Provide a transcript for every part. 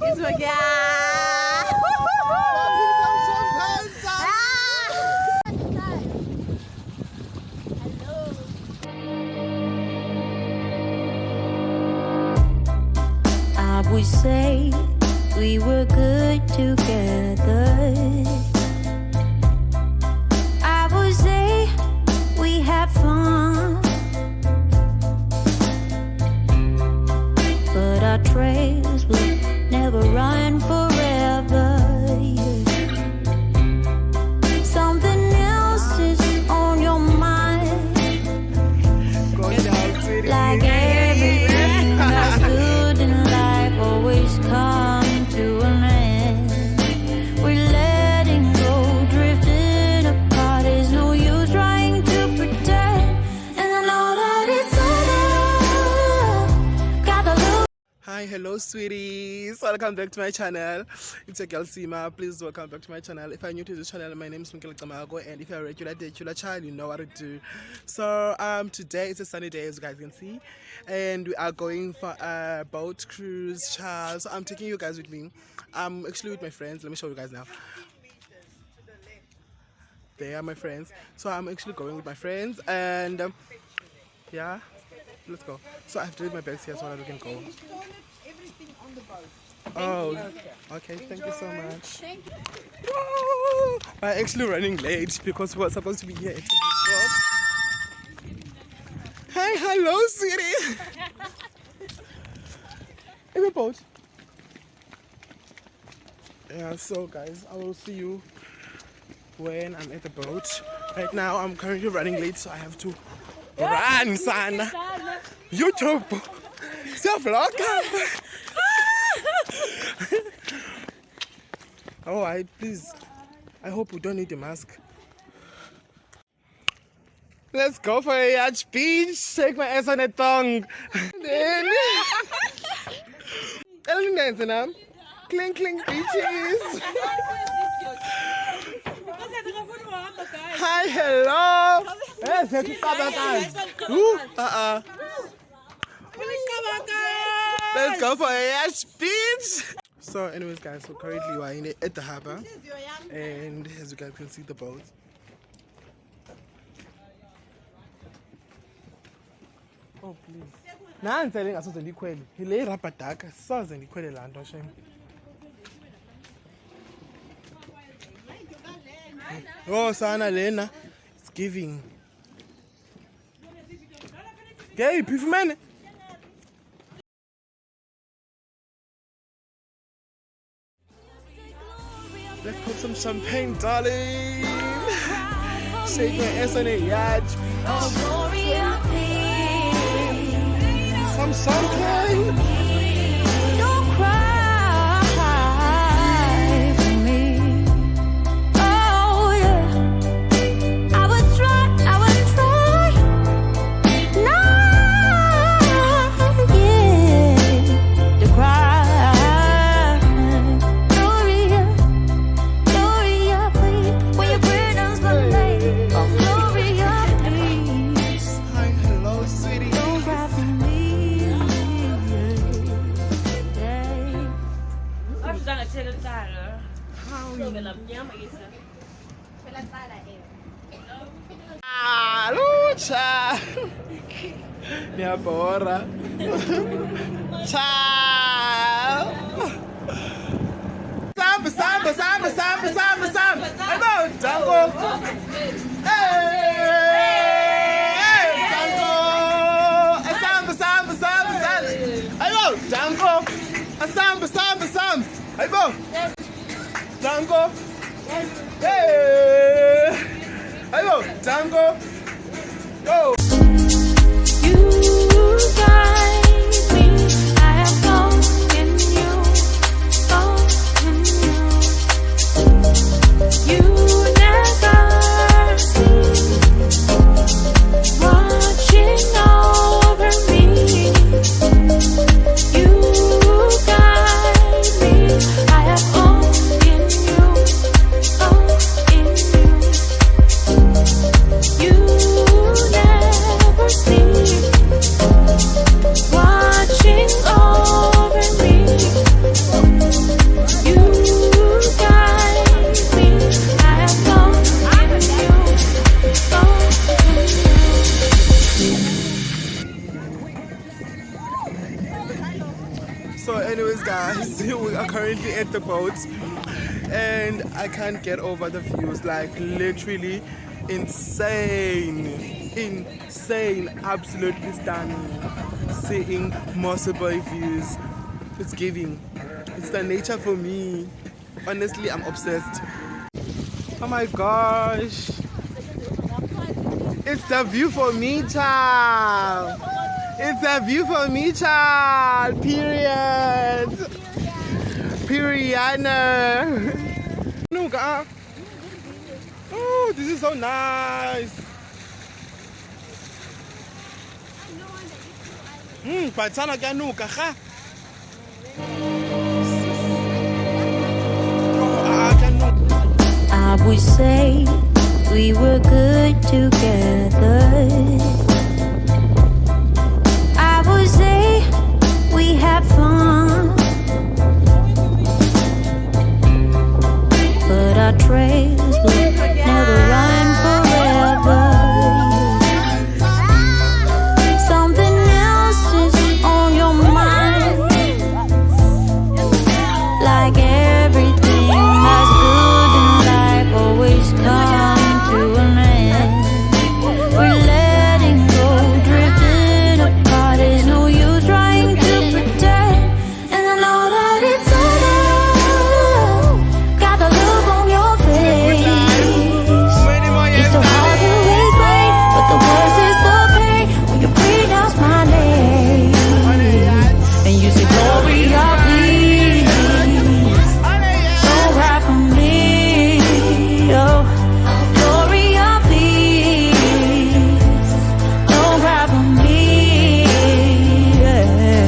It's like, yeah. I would say we were good together. I would say we had fun, but our trails will never run forever. Something else is on your mind, like everything that's good in life always come to an end. We're letting go, drifting apart. There's no use trying to pretend, and I know that it's over. Gotta lose. Hi, hello sweeties, welcome back to my channel. It's your girl Sima. Please welcome back to my channel. If you're new to this channel, my name is Mikkel Tamago, and if you're a regular child, you know what to do. So today it's a sunny day, as you guys can see, and we are going for a boat cruise, child. So I'm taking you guys with me. I'm actually with my friends. Let me show you guys now. They are my friends. So I'm actually going with my friends, and yeah, let's go. So I have to leave my bags here so that we can go. Everything on the boat. Oh, okay, thank you so much. Woo! I'm actually running late because we were supposed to be here at 12. Hi, hello, sweetie. In the boat. Yeah, so guys, I will see you when I'm at the boat. Right now, I'm currently running late, so I have to run, son. YouTube. Self-vlog. Oh, please. I hope we don't need a mask. Let's go for a yacht beach. Take my ass on a tongue. Then. Clink, clink, beaches. Hi, hello. Let's go for a yacht beach. So anyways guys, so currently we are at the harbor, and as you guys can see the boat. Oh please. Now I'm telling us to the quail. He lay rubber duck, sauce and the quail land or shame. Oh Sana Lena, it's giving. Gay, beef man. Let's put some champagne, darling. Shake my ass on a yacht. Some champagne. Don't cry for me. Oh yeah, I would try not to cry. Gloria, please, when your burdens were laid. Oh Gloria, please, Hi, hello, sweetie. don't cry for me. Ah, lucha. Mi apora. Ciao. Samba, samba, samba, samba, samba, samba. Hello, Django. Hey, Django. Samba, samba, samba, samba. Hello, Django. Samba, samba, samba. Hello, Django. Hey. Hello, Django. Go. You guide me, I have hope in you, You never cease watching over me. You guide me, I have hope in you, in you. You never views, guys. We are currently at the boat and I can't get over the views. Like literally insane, absolutely stunning. Seeing Mossel Bay views, it's giving. It's the nature for me. Honestly, I'm obsessed. Oh my gosh, it's the view for me, child. It's the view for me, child. Period. Periana. Nuka. Oh, this is so nice. Patsana ka nuka ha. I would say we were good together. I would say we had fun, but our trails will never run forever. Something else is on your mind, like everything that's good in life always come to an end. We're letting go, drifting apart. There's no use trying to pretend. And I know that it's over. Got the look on your face. It's so hard to explain, but the worst is the pain when you pronounce my name and you say, Gloria, please. Don't cry for me, oh, Gloria, please. Don't cry for me, yeah.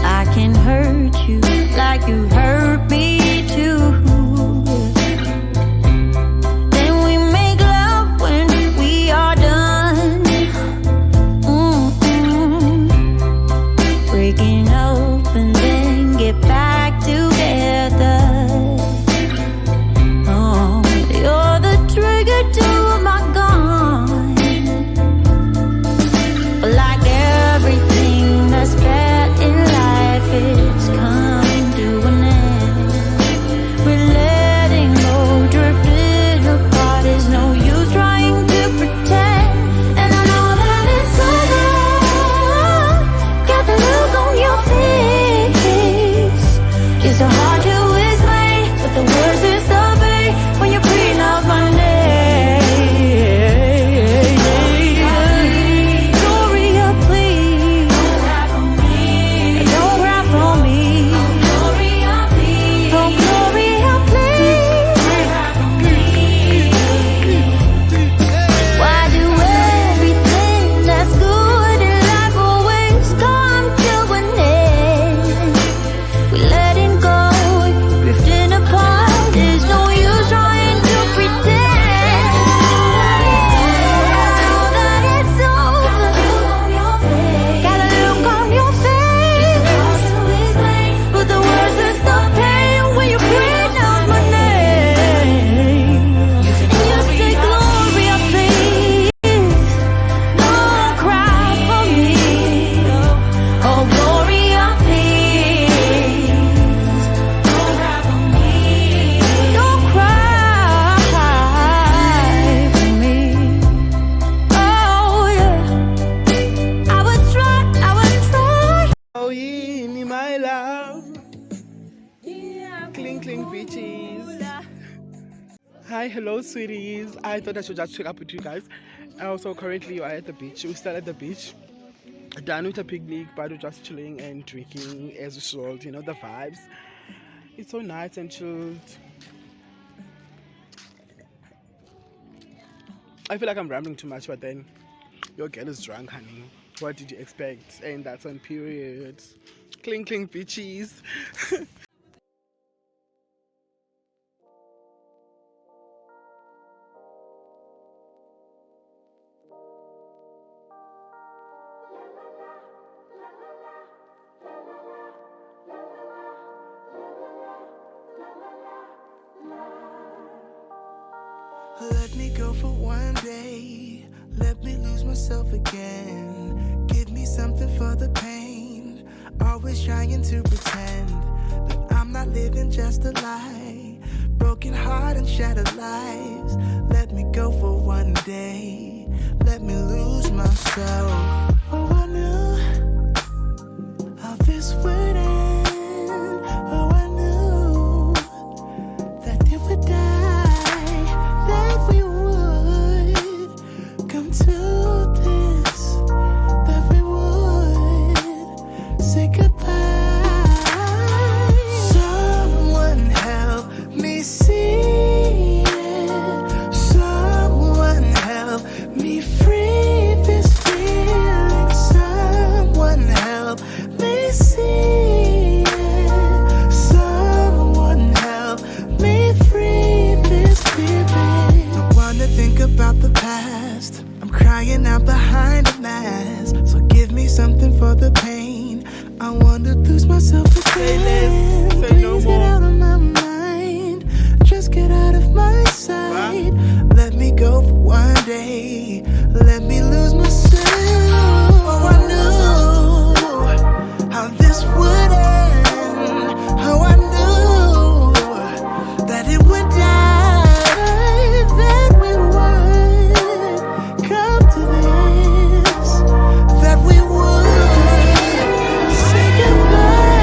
I can hurt you like you hurt me too. Then we make love when we are done. Breaking up and then get back together. Oh, you're the trigger to my gun. But like everything that's bad in life, it's come to an end. We're letting go, drifting apart. There's no use trying to pretend. And I know that it's over. Got the look on your face. It's so hard to explain, but the worst is the pain when you pronounce my name. Gloria, please. Don't cry for me. Don't cry for me. Gloria, please. Oh, Gloria, please. Why do everything that's good in life always come to an end? We're letting go, drifting apart. There's no use trying to pretend. Now that it's over, got a look on your face. But the worst is the pain when you pronounce my name. And you say, Gloria, please. Don't cry for me. Oh, Gloria, please. Don't cry for me. Don't cry for me. Oh, yeah. I would try. Oh, yeah, my love. Cling, cling, bitches. Hi, hello, sweeties. I thought I should just check up with you guys. Also, currently, you are at the beach. We're still at the beach. Done with a picnic, but we're just chilling and drinking as usual. You know, the vibes. It's so nice and chilled. I feel like I'm rambling too much, but then your girl is drunk, honey. What did you expect? And that's on period. Cling, cling, bitches. Let me go for one day. Let me lose myself again. Give me something for the pain. Are Always trying to pretend that I'm not living just a lie. Broken heart and shattered lives. Let me go for one day. Let me lose myself. Oh, I knew how this would end. Oh, I knew that it would die. That we would come to this. That we would say goodbye. Someone help me see it. Someone help me free this feeling. Someone help me see it. Someone help me free this feeling. Don't wanna think about the past. I'm crying out behind a mask. So give me something for the pain. I wanna lose myself again. Please get out of my mind. Just get out of my sight. Let me go for one day. Let me lose myself. Oh, I knew how this would end. How I knew that it would die. That we would come to this. That we would say goodbye.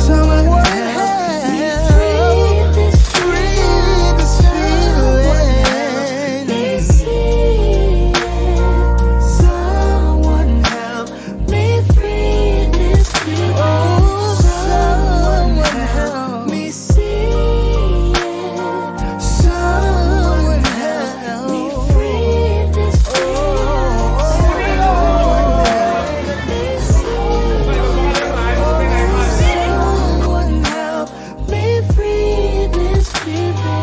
Someone help me free this feeling. Someone help me free this feeling. Someone help me see it. Someone help me free this feeling. Someone help me free this feeling.